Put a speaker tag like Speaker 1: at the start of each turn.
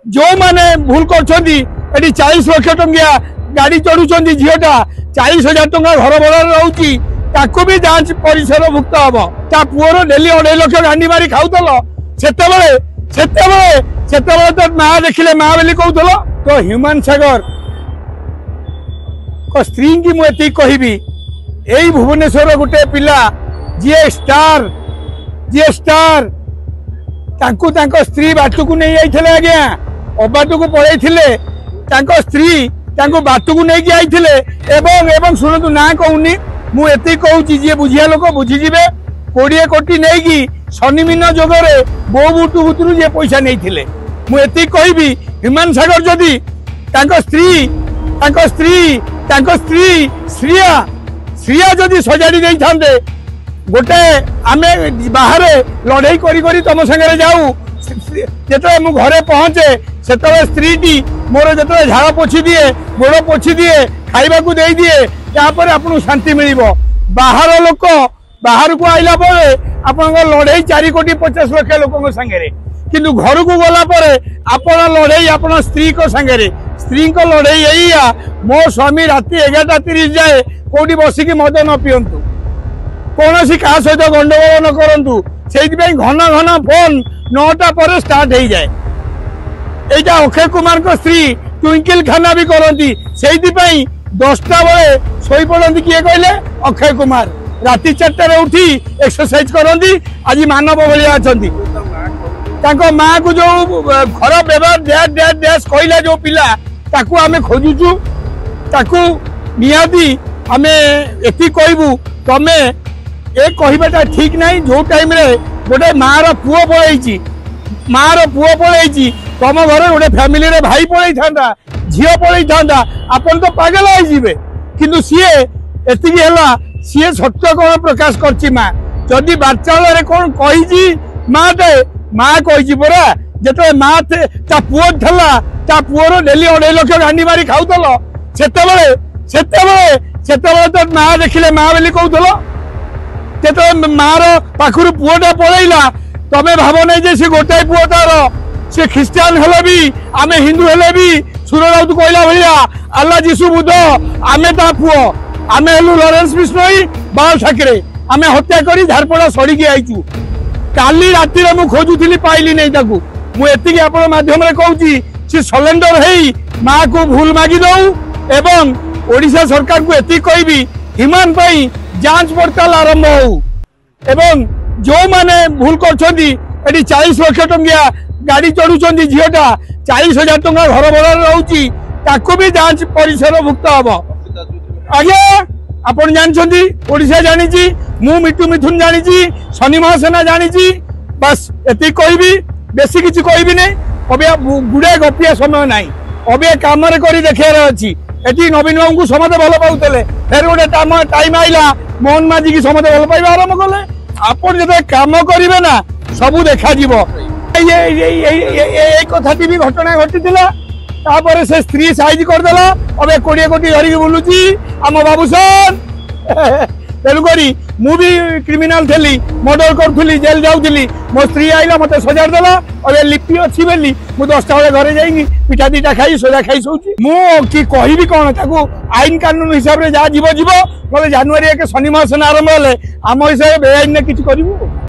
Speaker 1: जो माने भूल कर 40 लाख टंकिया गाड़ी चढ़ुं झीटा 40,000 टंका घर भड़ा रोची ताकू भी जांच परिसर भुक्त हम ता पुअर डेली 2.5 लाख गांडी मारी खाऊल से तो माँ देखिले माँ बोली कहूल तो ह्यूमन सागर को स्त्री की मुझे कहबी यही भुवनेश्वर गोटे पिला जी स्टार तांको स्त्री बाटू को नहीं आइथिले आज्ञा अबाटू को पड़े स्त्री बाटू को नहीं आइथिले एवं शुणु ना कहूनी मुझे कहूँ जी बुझिया लोक बुझीजे 20 कोटी नहीं कि शनिमीन जोगरे बो बुटू बुतरू जे पैसा नहीं मुझे कहबी ह्यूमन सागर जदि श्रिया जदि सजाड़ी दे था गोटे आमे बाहर लड़ाई करी तुम सागर जाऊ जो मु घरे पहुंचे से स्त्री टी मोर जो झाड़ पोछी दिए गोड़ पोछी दिए खाइबा को दे दिए यापर आपको शांति मिल बाहर लोक बाहर को आइला आप लड़ाई 4 कोटी 50 लाख लोक सागे किंतु घर को गला आपण लड़ाई आप स्त्री को सागे स्त्री को लड़ाई यही मो स्वामी राति 11:30 जाए कौटी बसिक मद न पिंतु कौन क्या सहित गंडगोल न करूँ से घन घन फोन 9टा पर स्टार्ट हो जाए यहाँ अक्षय कुमार को स्त्री ट्विंकल खाना भी करती से 10टा बेले शोई पड़ती किए कहले अक्षय कुमार राति 4टार उठी एक्सरसाइज करती आज मानव भाया अच्छा माँ को जो खराब व्यवहार डैश कहला जो पिला ताकू आमे खोजुचु ताकू निहाती आमे एति कहबू तमे ए कहबाटा ठीक नहीं जो टाइम रे गोटे मार पुओ पड़े तुम घर गोटे फैमिली रे भाई पड़े था झील पड़े था आपन तो पागल होइजिबे किंतु सीए एति सीए सत्य कौन प्रकाश करछि माँ जदि बाचाल रे कौन कही माँ कही परा जो माँ ता पुओ ता पुअर डेली 2.5 लाख गांडी मारी खाऊल से तो माँ देखिले माँ बोली कहूल जो मार पाखर पुओटा पलैला तमें भाव नहीं जे गोटाए पुओ तार से ख्रीस्टान हेले भी आमे हिंदू हेले भी सुर राउत कहला भाया आल्ला जीशु बुद्ध आमे ता पुओ आमे हेलु लॉरेंस बिश्नोई बाल ठाकरे आमे हत्या करी झारपड़ा सड़ीकी आईचु काली राति मु खोजुली पाइली नहीं ताकू मुझे आपण माध्यम कहूँ सी सलेंडर है माँ को भूल मागी दऊ एवं ओडिशा सरकार को एति कहबी हिमान पाई जांच पड़ताल आरंभ हो एवं जो माने भूल कर 40 लाख टंकिया गाड़ी चढ़ुं झीटा 40,000 टंका घर भड़ा रोची ताकू भी जांच परिसर भुक्त हम आज्ञा आपण जानछंती ओडिशा जानी मु मिटू मिथुन जानी शनि महासेना जानी बस एति कहबी बेसी किसी कहबी नहीं अबे गुड़े गपिया समय ना अबे कम कर देखार अच्छी एटी नवीन बाबू को समझे भल पाते फिर गोटे टाइम आईला मोहन माझी की समझे भल पाइबा आरंभ कले आपड़ जो कम करेंगे ना सबू देखा कथाटी भी घटना घटी से स्त्री साइज करदेला अब 20 कोटी धरिकी बुलूची आम बाबूसन तेणुक मुझे क्रिमिनाल थी मर्डर करी जेल जाऊली मो स्त्री आईला मत सजाड़ देला अब लिपि अच्छी बोली मुझे 10टा बेले घरे जाइए पिठा 2टा खाई सोजा खाई सोची मुझे कहबी कौन ताकू आईन कानून हिसाब से जहाँ जीव ना जनवरी 1 शनि महासेना आरंभ हेले आम हिसाब से बेआईन किसी करूँ।